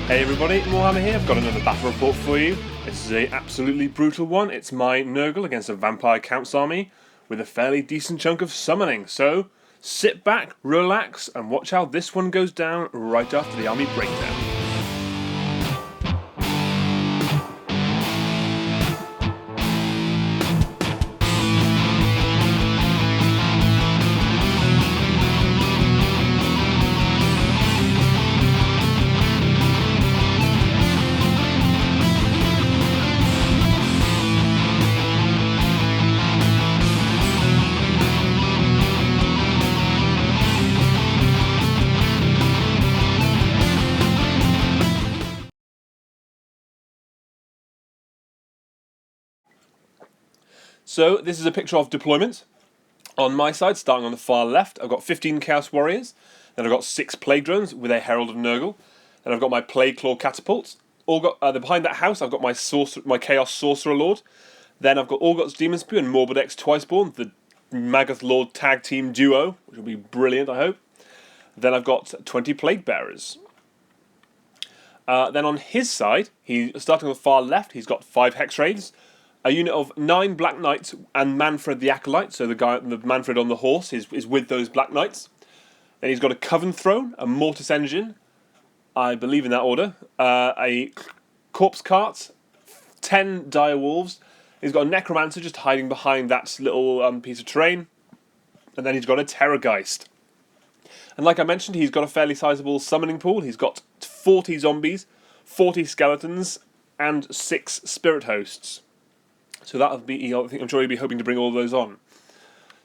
Hey everybody, Moarhammer here. I've got another battle report for you. This is an absolutely brutal one. It's my Nurgle against a Vampire Count's army with a fairly decent chunk of summoning. So sit back, relax, and watch how this one goes down right after the army breakdown. So this is a picture of deployment. On my side, starting on the far left, I've got 15 Chaos Warriors. Then I've got 6 Plague Drones with a Herald of Nurgle. Then I've got my Plague Claw Catapults. Behind that house, I've got my Chaos Sorcerer Lord. Then I've got Orgot's Demon Spear and Morbidex Twiceborn, the Magath Lord tag team duo, which will be brilliant, I hope. Then I've got 20 Plague Bearers. Then on his side, starting on the far left, he's got 5 Hex Wraiths, a unit of 9 Black Knights and Manfred the Acolyte, so the Manfred on the horse is with those Black Knights. Then he's got a Coven Throne, a Mortis Engine, I believe in that order, a Corpse Cart, 10 Dire Wolves. He's got a Necromancer just hiding behind that little piece of terrain, and then he's got a Terrorgeist. And like I mentioned, he's got a fairly sizable summoning pool. He's got 40 zombies, 40 skeletons, and 6 spirit hosts. So that'll be, I'm sure he'll be hoping to bring all those on.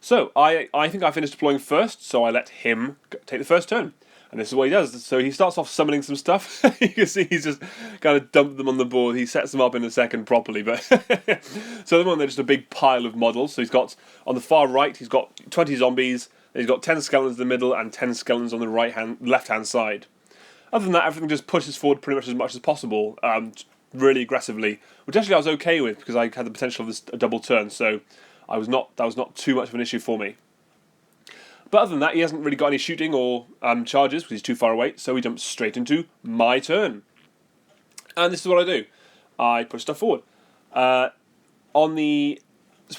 So I think I finished deploying first, so I let him take the first turn. And this is what he does. So he starts off summoning some stuff. You can see he's just kind of dumped them on the board. He sets them up in a second properly. But so at the moment they're just a big pile of models. So he's got, on the far right, he's got 20 zombies. He's got 10 skeletons in the middle and 10 skeletons on the left-hand side. Other than that, everything just pushes forward pretty much as possible, really aggressively, which actually I was okay with because I had the potential of a double turn, so that was not too much of an issue for me. But other than that, he hasn't really got any shooting or charges because he's too far away, so he jumps straight into my turn. And this is what I do. I push stuff forward. It's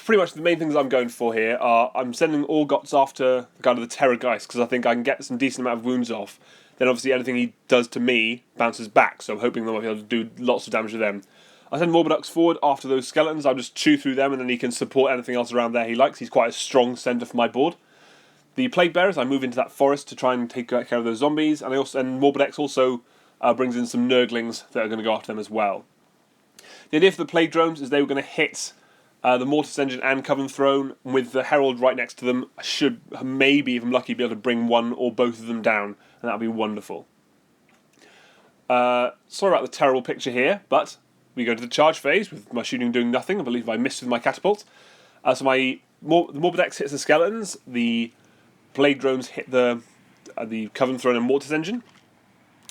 pretty much the main things I'm going for here are I'm sending Orgots after the guy of the Terrorgeist because I think I can get some decent amount of wounds off. Then obviously anything he does to me bounces back, so I'm hoping that I'll be able to do lots of damage to them. I send Morbidex forward after those skeletons. I'll just chew through them and then he can support anything else around there he likes. He's quite a strong centre for my board. The Plague Bearers, I move into that forest to try and take care of those zombies, and Morbidex also brings in some Nurglings that are going to go after them as well. The idea for the Plague Drones is they were going to hit the Mortis Engine and Coven Throne with the Herald right next to them. I should maybe, if I'm lucky, be able to bring one or both of them down, and that would be wonderful. Sorry about the terrible picture here, but we go to the charge phase with my shooting doing nothing. I believe I missed with my catapult. So the Morbidex hits the skeletons, the Plague Drones hit the Coven Throne and Mortis Engine.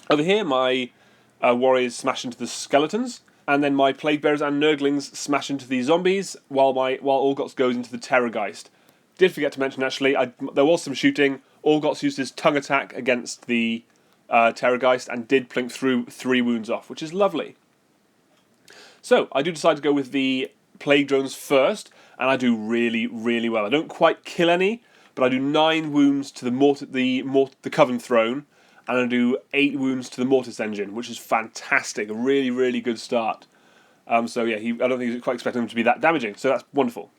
Over here, my warriors smash into the skeletons, and then my Plague Bearers and Nurglings smash into the zombies, while Orgots goes into the Terrorgeist. Did forget to mention, actually, there was some shooting. Orgots used his tongue attack against the Terrorgeist and did plink through 3 wounds off, which is lovely. So, I do decide to go with the Plague Drones first, and I do really, really well. I don't quite kill any, but I do 9 wounds to the Coven Throne, and I do 8 wounds to the Mortis Engine, which is fantastic. A really, really good start. So yeah, I don't think he was quite expecting him to be that damaging, so that's wonderful.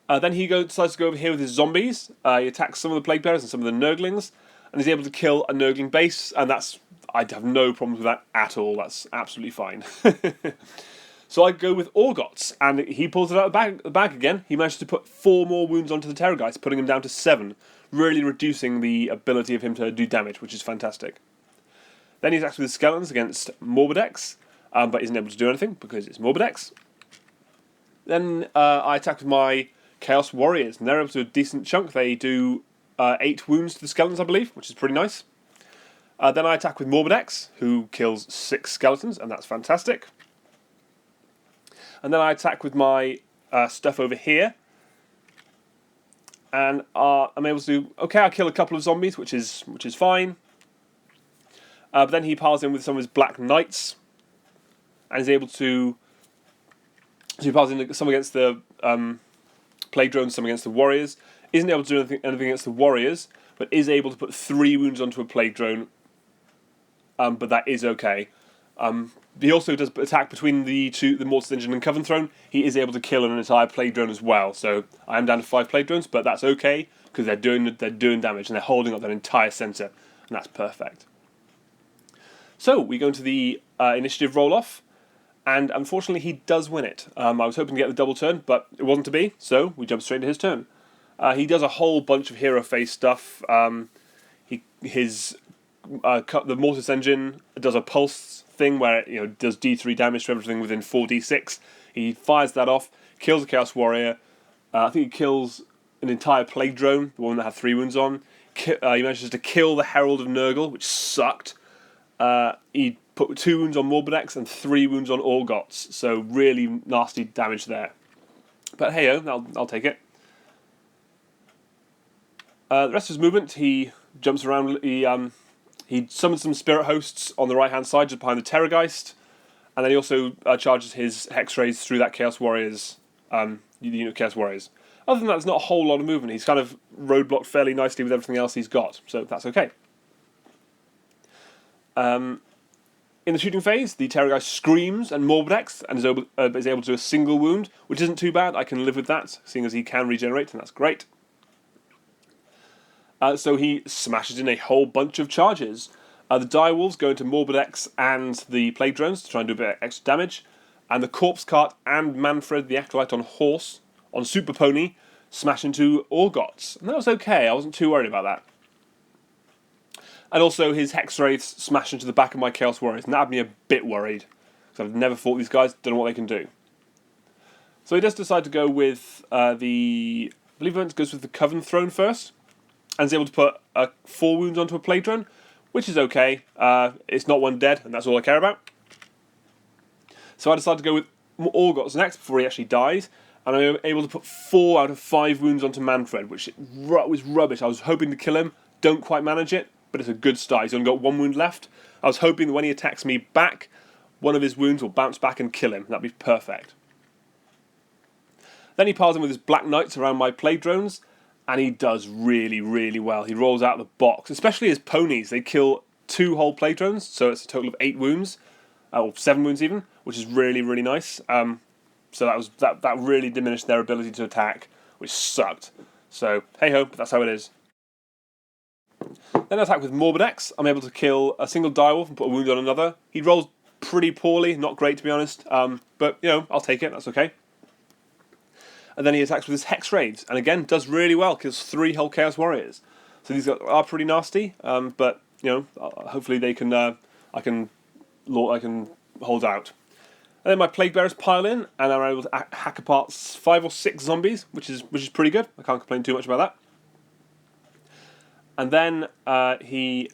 Then he decides to go over here with his zombies. He attacks some of the Plague Bearers and some of the Nurglings, and he's able to kill a Nurgling base, and I have no problems with that at all. That's absolutely fine. So I go with Orgots, and he pulls it out of the bag again. He managed to put 4 more wounds onto the Terrorgeist, putting him down to 7, really reducing the ability of him to do damage, which is fantastic. Then he attacks with the Skeletons against Morbidex, but isn't able to do anything because it's Morbidex. Then I attack with my Chaos Warriors, and they're able to do a decent chunk. They do 8 wounds to the Skeletons, I believe, which is pretty nice. Then I attack with Morbidex, who kills 6 Skeletons, and that's fantastic. And then I attack with my stuff over here. And I'm able to do... Okay, I kill a couple of zombies, which is fine. But then he piles in with some of his Black Knights, and is able to. So he piles in some against the plague drones, some against the warriors. Isn't able to do anything against the warriors, but is able to put 3 wounds onto a plague drone. But that is okay. He also does attack between the Mortis Engine and Coven Throne. He is able to kill an entire plague drone as well. So I am down to 5 plague drones, but that's okay because they're doing damage and they're holding up that entire centre, and that's perfect. So we go into the initiative roll-off, and unfortunately he does win it. I was hoping to get the double turn, but it wasn't to be, so we jump straight into his turn. He does a whole bunch of hero phase stuff. The Mortis Engine does a pulse thing where it does D3 damage to everything within 4d6. He fires that off, kills a Chaos Warrior. I think he kills an entire Plague Drone, the one that had 3 wounds on. He manages to kill the Herald of Nurgle, which sucked. He put 2 wounds on Morbidex and 3 wounds on Orgots, so really nasty damage there. But hey-oh, I'll take it. The rest of his movement, he jumps around. He summons some Spirit Hosts on the right-hand side, just behind the Terrorgeist, and then he also charges his Hex Rays through that Chaos Warriors, unit of Chaos Warriors. Other than that, there's not a whole lot of movement. He's kind of roadblocked fairly nicely with everything else he's got, so that's okay. In the shooting phase, the Terrorgeist screams and Morbidex and is able to do a single wound, which isn't too bad. I can live with that, seeing as he can regenerate, and that's great. So he smashes in a whole bunch of charges. The Direwolves go into Morbidex and the Plague Drones to try and do a bit of extra damage. And the Corpse Cart and Manfred the Acolyte on horse, on Super Pony, smash into Orgots. And that was okay, I wasn't too worried about that. And also his Hex Wraiths smash into the back of my Chaos Warriors, and that had me a bit worried. Because I've never fought these guys, don't know what they can do. So he does decide to go with I believe he goes with the Coven Throne first. And is able to put 4 wounds onto a Plague Drone, which is okay. It's not one dead, and that's all I care about. So I decided to go with Orgots next before he actually dies, and I'm able to put 4 out of 5 wounds onto Manfred, which was rubbish. I was hoping to kill him, don't quite manage it, but it's a good start. He's only got 1 wound left. I was hoping that when he attacks me back, one of his wounds will bounce back and kill him. That'd be perfect. Then he piles in with his Black Knights around my Plague Drones, and he does really, really well. He rolls out of the box, especially his ponies. They kill 2 whole Plague Drones, so it's a total of 8 wounds, or 7 wounds even, which is really, really nice. So that really diminished their ability to attack, which sucked. So hey-ho, that's how it is. Then I attack with Morbidex. I'm able to kill a single Direwolf and put a wound on another. He rolls pretty poorly, not great to be honest, but I'll take it, that's okay. And then he attacks with his Hex Raids, and again, does really well, kills 3 whole Chaos Warriors. So these are pretty nasty, but, hopefully they can, I can hold out. And then my Plaguebearers pile in, and I'm able to hack apart 5 or 6 zombies, which is pretty good. I can't complain too much about that. And then he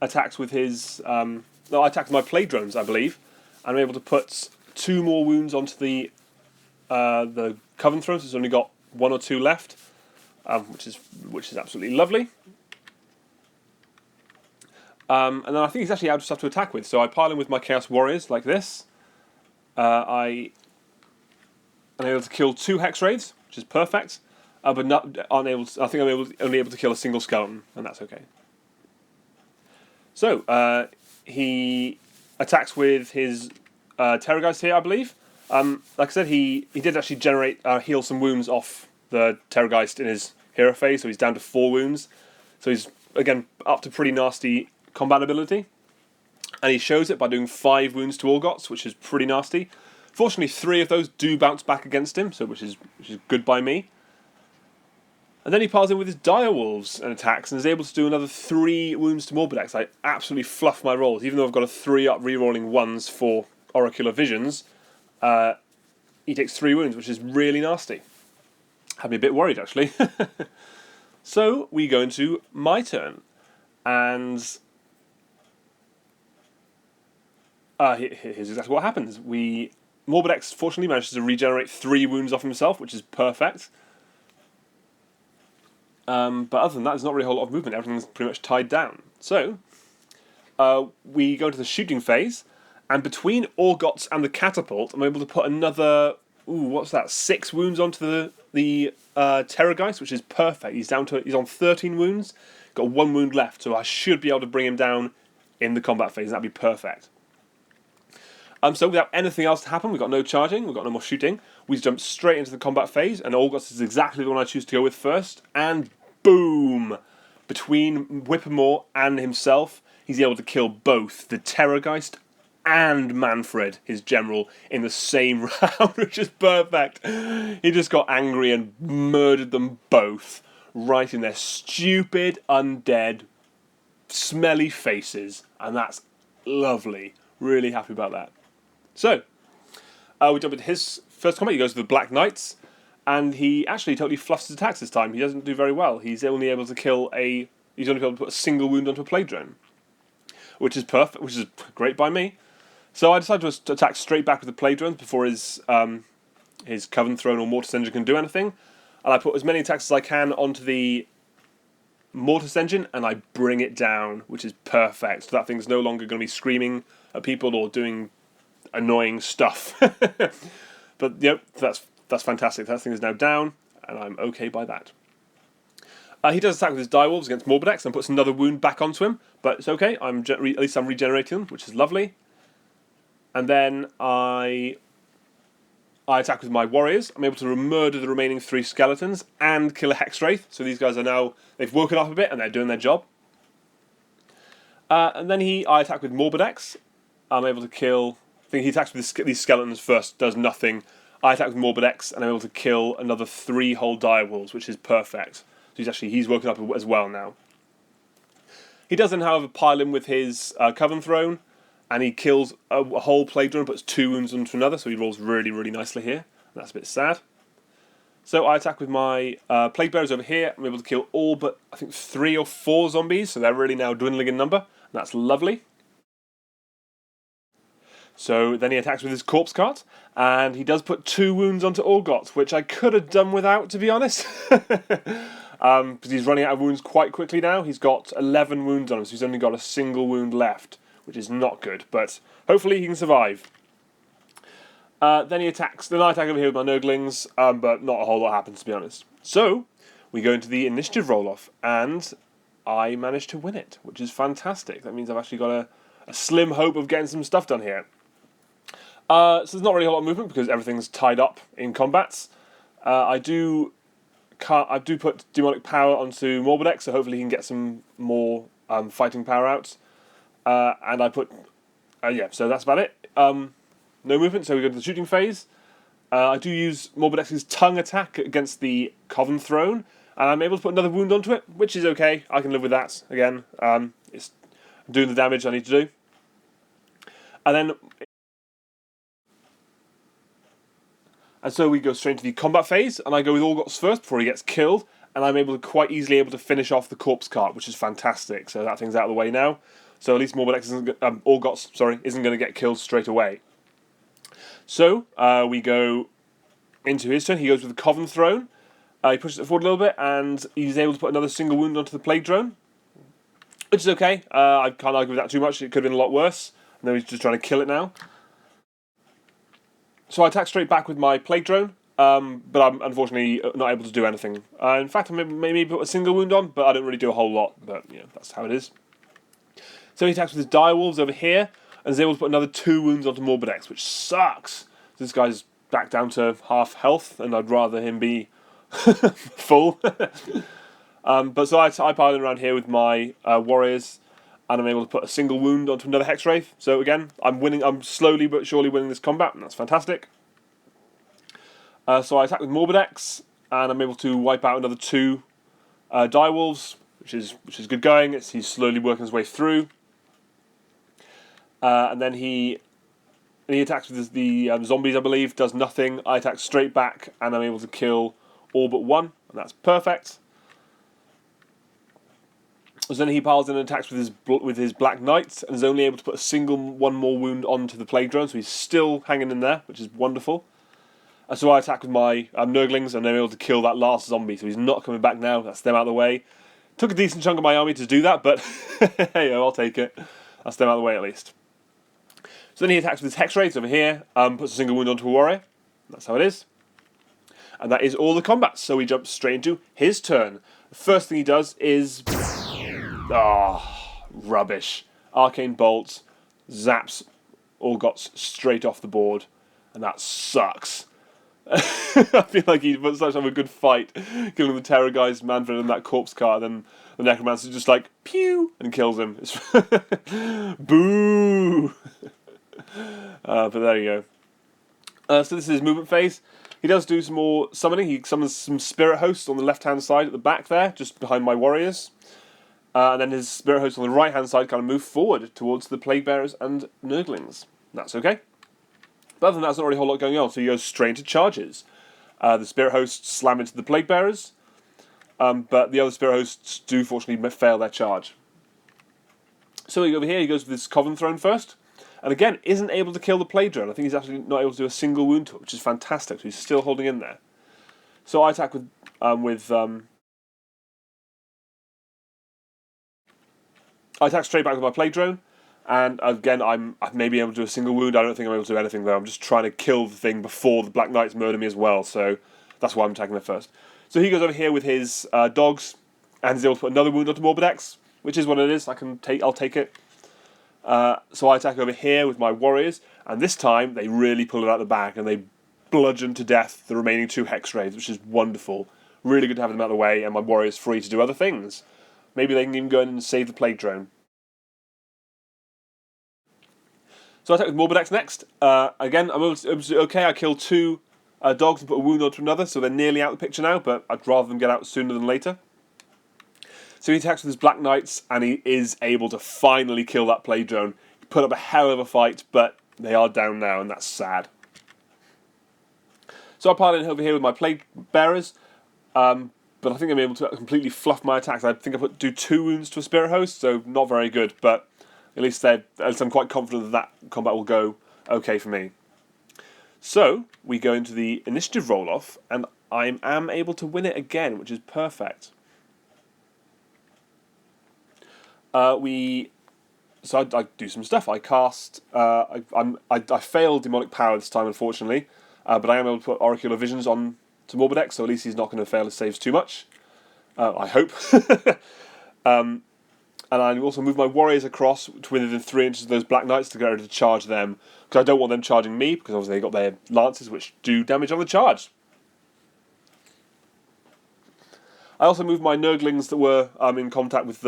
attacks with his, I attack with my Plague Drones, I believe, and I'm able to put 2 more wounds onto the Coven Throne, so it's only got 1 or 2 left, which is absolutely lovely. And then I think he's actually out of stuff to attack with, so I pile in with my Chaos Warriors like this. I am able to kill 2 Hex Raids, which is perfect, but only able to kill a single skeleton, and that's okay. So he attacks with his Terrorgeist here, I believe. Like I said, he did actually heal some wounds off the Terrorgeist in his hero phase, so he's down to 4 wounds. So he's, again, up to pretty nasty combat ability. And he shows it by doing 5 wounds to Orgots, which is pretty nasty. Fortunately, 3 of those do bounce back against him, so which is good by me. And then he piles in with his Direwolves and attacks, and is able to do another 3 wounds to Morbidex. I absolutely fluff my rolls, even though I've got a 3-up rerolling 1s for Oracular Visions. He takes 3 wounds, which is really nasty. Had me a bit worried, actually. So, we go into my turn. And here's exactly what happens. Morbidex, fortunately, manages to regenerate 3 wounds off himself, which is perfect. But other than that, there's not really a whole lot of movement. Everything's pretty much tied down. So, we go into the shooting phase, and between Orgots and the catapult, I'm able to put another, what's that, 6 wounds onto the Terrorgeist, which is perfect. He's on 13 wounds, got 1 wound left, so I should be able to bring him down in the combat phase. That'd be perfect. So without anything else to happen, we've got no charging, we've got no more shooting. We jump straight into the combat phase, and Orgots is exactly the one I choose to go with first. And boom! Between Whippermore and himself, he's able to kill both the Terrorgeist and Manfred, his general, in the same round, which is perfect. He just got angry and murdered them both, right in their stupid, undead, smelly faces. And that's lovely. Really happy about that. So, we jump into his first combat. He goes to the Black Knights, and he actually totally fluffs his attacks this time. He doesn't do very well. He's only able to he's only able to put a single wound onto a plague drone, which is perfect, which is great by me. So I decided to attack straight back with the plague drones before his Coven Throne or Mortis Engine can do anything, and I put as many attacks as I can onto the Mortis Engine, and I bring it down, which is perfect. So that thing's no longer going to be screaming at people or doing annoying stuff. But yep, that's fantastic. That thing is now down, and I'm okay by that. He does attack with his Direwolves against Morbidex and puts another wound back onto him, but it's okay. At least I'm regenerating them, which is lovely. And then I attack with my warriors. I'm able to murder the remaining 3 skeletons and kill a Hexwraith. So these guys they've woken up a bit and they're doing their job. And then I attack with Morbidex. I'm able to kill. I think he attacks with these skeletons first, does nothing. I attack with Morbidex and I'm able to kill another 3 whole Direwolves, which is perfect. So he's woken up as well now. He does then, however, pile in with his Coven Throne, and he kills a whole plague drone, puts 2 wounds onto another, so he rolls really, really nicely here. That's a bit sad. So I attack with my plague bearers over here. I'm able to kill all but, I think, 3 or 4 zombies, so they're really now dwindling in number. And that's lovely. So then he attacks with his corpse cart, and he does put 2 wounds onto Orgot, which I could have done without, to be honest. Because he's running out of wounds quite quickly now. He's got 11 wounds on him, so he's only got a single wound left, which is not good, but hopefully he can survive. Then he attacks. Then I attack over here with my Nurglings, but not a whole lot happens, to be honest. So we go into the initiative roll-off, and I managed to win it, which is fantastic. That means I've actually got a slim hope of getting some stuff done here. So there's not really a lot of movement because everything's tied up in combats. I do put demonic power onto Morbidex, so hopefully he can get some more fighting power out. And I put so that's about it. No movement, so we go to the shooting phase. I do use Morbidex's tongue attack against the Coven Throne, and I'm able to put another wound onto it, which is okay. I can live with that again. It's doing the damage I need to do. And so we go straight into the combat phase, and I go with Orgots first before he gets killed, and I'm quite easily able to finish off the corpse cart, which is fantastic. So that thing's out of the way now. So at least Orgots isn't going to get killed straight away. So we go into his turn. He goes with the Coven Throne. He pushes it forward a little bit, and he's able to put another single wound onto the plague drone, which is okay. I can't argue with that too much. It could have been a lot worse. And then he's just trying to kill it now. So I attack straight back with my plague drone, but I'm unfortunately not able to do anything. In fact, I maybe put a single wound on, but I don't really do a whole lot. But yeah, that's how it is. So he attacks with his Direwolves over here, and is able to put another 2 wounds onto Morbidex, which sucks. This guy's back down to half health, and I'd rather him be full. But so I pile in around here with my warriors, and I'm able to put a single wound onto another Hexwraith. So again, I'm slowly but surely winning this combat, and that's fantastic. So I attack with Morbidex, and I'm able to wipe out another 2 Direwolves, which is good going. He's slowly working his way through. And then he attacks with the zombies, I believe, does nothing. I attack straight back, and I'm able to kill all but 1, and that's perfect. So then he piles in and attacks with his Black Knights, and is only able to put one more wound onto the plague drone, so he's still hanging in there, which is wonderful. And so I attack with my Nurglings, and I'm able to kill that last zombie, so he's not coming back now. That's them out of the way. Took a decent chunk of my army to do that, but hey, I'll take it. That's them out of the way at least. So then he attacks with his Hex Raids over here, puts a single wound onto a warrior. That's how it is. And that is all the combat. So he jumps straight into his turn. The first thing he does is... rubbish. Arcane Bolts, zaps Orgots straight off the board. And that sucks. I feel like he must have a good fight killing the Terror guys, Manfred, and that corpse card, and the Necromancer just like, pew, and kills him. Boo! But there you go. So this is his movement phase. He does do some more summoning. He summons some Spirit Hosts on the left-hand side at the back there, just behind my warriors. And then his Spirit Hosts on the right-hand side kind of move forward towards the Plaguebearers and Nurglings. That's okay. But other than that, there's not really a whole lot going on, so he goes straight into charges. The Spirit Hosts slam into the Plaguebearers, but the other Spirit Hosts do fortunately fail their charge. So over here, he goes with this Coven Throne first. And again, isn't able to kill the Plague Drone. I think he's actually not able to do a single wound to it, which is fantastic. So he's still holding in there. So I attack with I attack straight back with my Plague Drone, and again I may be able to do a single wound. I don't think I'm able to do anything though. I'm just trying to kill the thing before the Black Knights murder me as well. So that's why I'm attacking there first. So he goes over here with his dogs, and he's able to put another wound onto Morbidex, which is what it is. I'll take it. So I attack over here with my warriors, and this time they really pull it out of the bag and they bludgeon to death the remaining 2 Hex Raids, which is wonderful. Really good to have them out of the way, and my warriors free to do other things. Maybe they can even go in and save the Plague Drone. So I attack with Morbidex next. Again, I'm okay. I kill 2 dogs and put a wound onto another, so they're nearly out of the picture now, but I'd rather them get out sooner than later. So he attacks with his Black Knights, and he is able to finally kill that Plague Drone. He put up a hell of a fight, but they are down now, and that's sad. So I pile in over here with my Plague Bearers, but I think I'm able to completely fluff my attacks. I think I do 2 wounds to a Spirit Host, so not very good, but at least I'm quite confident that combat will go okay for me. So we go into the initiative roll-off, and I am able to win it again, which is perfect. So I do some stuff. I cast. I failed Demonic Power this time, unfortunately, but I am able to put Oracular Visions on to Morbidex, so at least he's not going to fail his saves too much. I hope. And I also move my warriors across to within 3 inches of those Black Knights to get ready to charge them, because I don't want them charging me, because obviously they got their lances which do damage on the charge. I also moved my Nurglings that were in contact with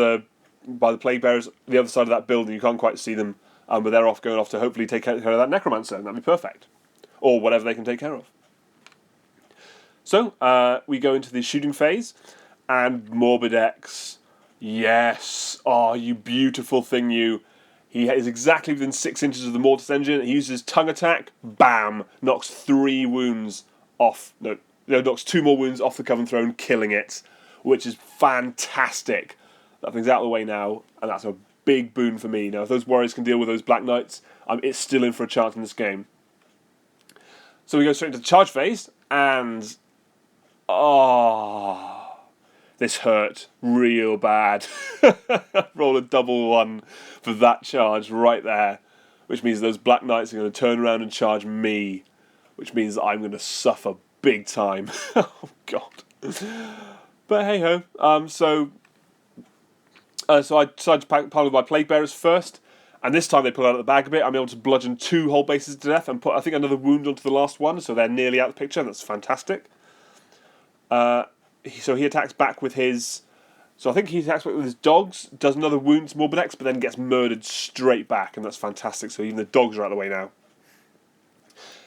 by the Plaguebearers the other side of that building. You can't quite see them, but they're going off to hopefully take care of that Necromancer, and that'd be perfect. Or whatever they can take care of. So, we go into the shooting phase, and Morbidex, yes, you beautiful thing you. He is exactly within 6 inches of the Mortis engine. He uses tongue attack, bam, knocks 3 wounds off, knocks 2 more wounds off the Coven Throne, killing it, which is fantastic. That thing's out of the way now, and that's a big boon for me. Now, if those warriors can deal with those Black Knights, it's still in for a chance in this game. So we go straight into the charge phase, and this hurt real bad. Roll a double 1 for that charge right there, which means those Black Knights are going to turn around and charge me, which means that I'm going to suffer big time. Oh, God. But hey-ho. So I decided to pile with my Plague Bearers first, and this time they pull out of the bag a bit. I'm able to bludgeon 2 whole bases to death and put, I think, another wound onto the last one, so they're nearly out of the picture, and that's fantastic. So he attacks back with his... So I think he attacks back with his dogs, does another wound to Morbidex, but then gets murdered straight back, and that's fantastic, so even the dogs are out of the way now.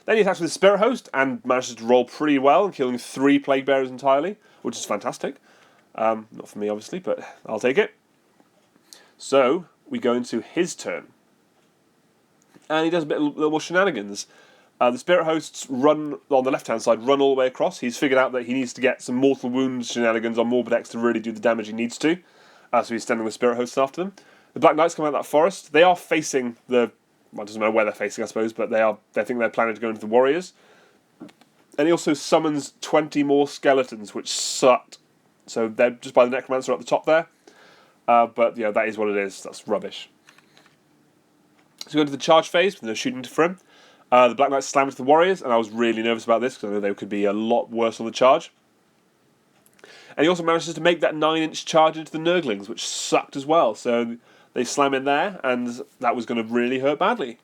Then he attacks with his Spirit Host, and manages to roll pretty well, killing 3 Plague Bearers entirely, which is fantastic. Not for me, obviously, but I'll take it. So, we go into his turn. And he does a little more shenanigans. The Spirit Hosts run, on the left-hand side, run all the way across. He's figured out that he needs to get some Mortal Wounds shenanigans on Morbidex to really do the damage he needs to. So he's sending the Spirit Hosts after them. The Black Knights come out of that forest. They are facing it doesn't matter where they're facing, I suppose, but they think they're planning to go into the warriors. And he also summons 20 more skeletons, which sucked. So they're just by the Necromancer at the top there. But, that is what it is. That's rubbish. So we go into the charge phase with no shooting for him. The Black Knight slammed into the warriors, and I was really nervous about this because I know they could be a lot worse on the charge. And he also manages to make that 9-inch charge into the Nurglings, which sucked as well. So they slam in there, and that was going to really hurt badly.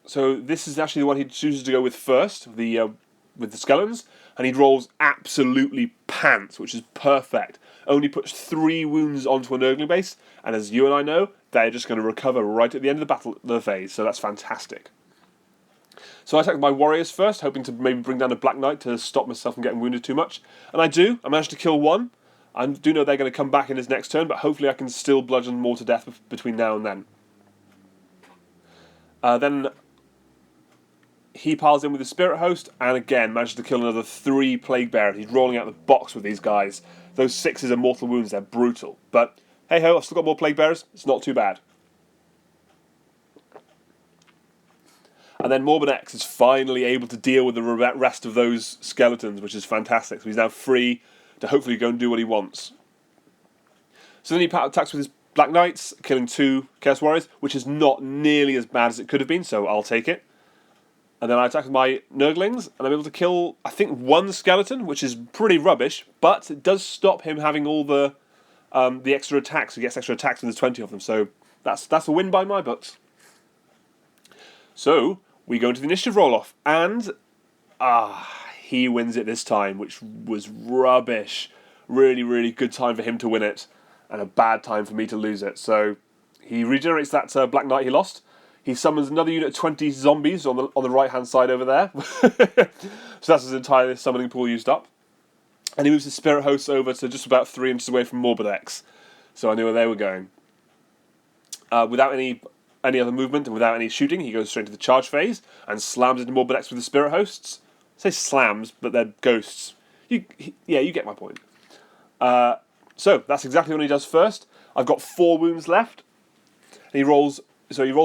So this is actually the one he chooses to go with first, with the skeletons, and he rolls absolutely pants, which is perfect. Only puts 3 wounds onto a Nurgling base, and as you and I know, they're just going to recover right at the end of the phase, so that's fantastic. So I attack my warriors first, hoping to maybe bring down a Black Knight to stop myself from getting wounded too much. And I do. I managed to kill one. I do know they're going to come back in his next turn, but hopefully I can still bludgeon more to death between now and then. Then he piles in with the Spirit Host, and again manages to kill another 3 plaguebearers. He's rolling out the box with these guys. Those 6s are mortal wounds, they're brutal. But hey ho, I've still got more plaguebearers, it's not too bad. And then Morbid X is finally able to deal with the rest of those skeletons, which is fantastic. So he's now free to hopefully go and do what he wants. So then he attacks with his Black Knights, killing 2 Chaos Warriors, which is not nearly as bad as it could have been, so I'll take it. And then I attack with my Nurglings, and I'm able to kill, I think, 1 skeleton, which is pretty rubbish, but it does stop him having all the extra attacks. He gets extra attacks when there's 20 of them, so that's a win by my books. So we go into the initiative roll-off, and he wins it this time, which was rubbish. Really, really good time for him to win it, and a bad time for me to lose it. So he regenerates that Black Knight he lost. He summons another unit of 20 zombies on the right-hand side over there. So that's his entire summoning pool used up. And he moves his Spirit Hosts over to just about 3 inches away from Morbid X. So I knew where they were going. Without any other movement and without any shooting, he goes straight to the charge phase and slams into Morbid X with the Spirit Hosts. I say slams, but they're ghosts. You get my point. So that's exactly what he does first. I've got 4 wounds left. And he rolls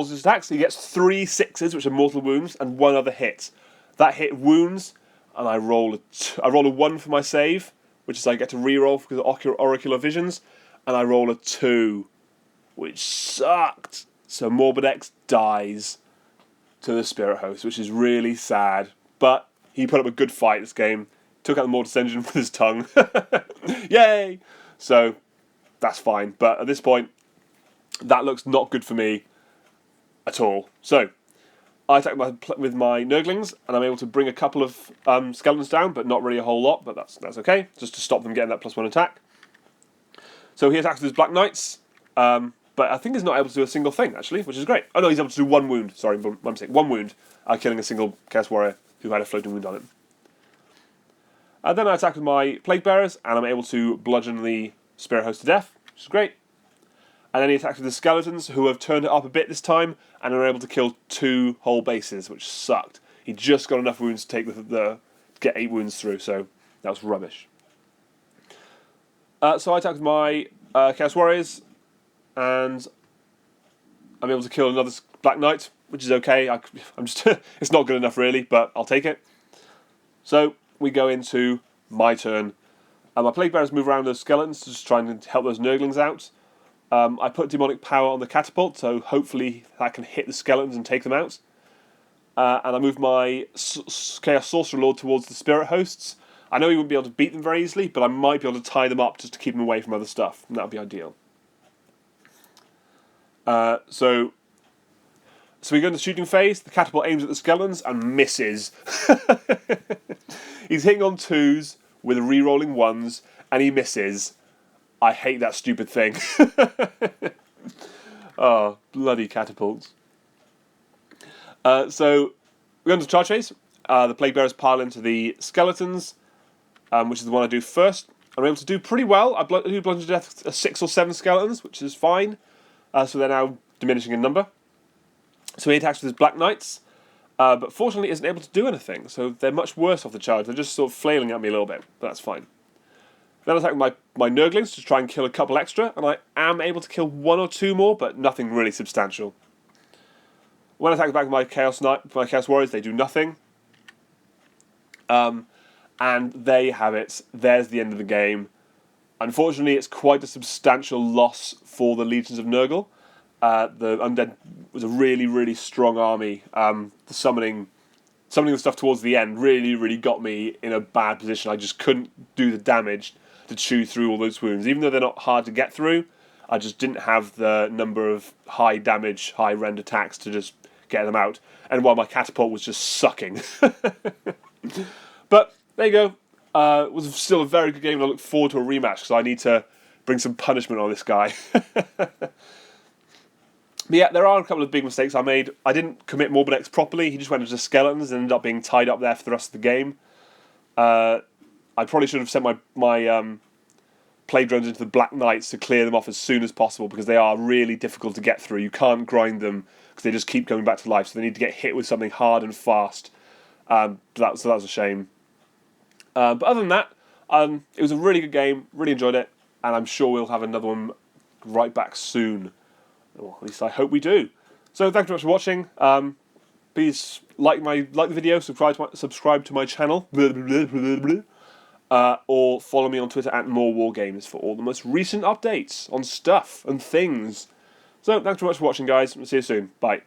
his attacks. He gets 3 6s, which are mortal wounds, and 1 other hit. That hit wounds, and I roll a 1 for my save, which is I get to reroll because of Oracular Visions, and I roll a 2, which sucked. So Morbid X dies to the Spirit Host, which is really sad. But he put up a good fight this game. Took out the Mortis Engine with his tongue. Yay! So that's fine. But at this point, that looks not good for me at all. So I attack with my Nurglings, and I'm able to bring a couple of skeletons down, but not really a whole lot. But that's okay, just to stop them getting that +1 attack. So he attacks with his Black Knights, but I think he's not able to do a single thing, actually, which is great. Oh no, he's able to do 1 wound. Sorry, my mistake. 1 wound, killing a single Chaos Warrior who had a floating wound on him. And then I attack with my Plaguebearers, and I'm able to bludgeon the Spirit Host to death, which is great. And then he attacks with the Skeletons, who have turned it up a bit this time, and are able to kill 2 whole bases, which sucked. He just got enough wounds to take to get 8 wounds through, so that was rubbish. So I attack with my Chaos Warriors, and I'm able to kill another Black Knight, which is okay. I'm just it's not good enough really, but I'll take it. So we go into my turn. My Plaguebearers move around those skeletons to just try and help those Nurglings out. I put Demonic Power on the catapult, so hopefully that can hit the skeletons and take them out. And I move my Chaos Sorcerer Lord towards the Spirit Hosts. I know he wouldn't be able to beat them very easily, but I might be able to tie them up just to keep them away from other stuff, and that would be ideal. So we go into the shooting phase. The catapult aims at the skeletons and misses. He's hitting on 2s with re-rolling 1s, and he misses. I hate that stupid thing. Oh, bloody catapults. So we go into charge phase. The Plaguebearers pile into the skeletons, which is the one I do first. I'm able to do pretty well. I do bludgeon to death 6 or 7 skeletons, which is fine. So they're now diminishing in number. So he attacks with his Black Knights, but fortunately isn't able to do anything. So they're much worse off the charge. They're just sort of flailing at me a little bit, but that's fine. Then I attack with my Nurglings to try and kill a couple extra, and I am able to kill 1 or 2 more, but nothing really substantial. When I attack back with my Chaos Warriors, they do nothing. And there you have it. There's the end of the game. Unfortunately, it's quite a substantial loss for the Legions of Nurgle. The Undead was a really, really strong army. The summoning the stuff towards the end really got me in a bad position. I just couldn't do the damage to chew through all those wounds. Even though they're not hard to get through, I just didn't have the number of high damage, high rend attacks to just get them out. And while my catapult was just sucking. But there you go. It was still a very good game, and I look forward to a rematch because I need to bring some punishment on this guy. But yeah, there are a couple of big mistakes I made. I didn't commit Morbinex properly. He just went into skeletons and ended up being tied up there for the rest of the game. I probably should have sent my plague drones into the Black Knights to clear them off as soon as possible because they are really difficult to get through. You can't grind them because they just keep coming back to life, so they need to get hit with something hard and fast. So that was a shame. But other than that, it was a really good game. Really enjoyed it, and I'm sure we'll have another one right back soon. Or at least I hope we do. So thank you very much for watching. Please like the video, subscribe to my channel, or follow me on Twitter at @MoreWarGames for all the most recent updates on stuff and things. So thanks very much for watching, guys. We'll see you soon. Bye.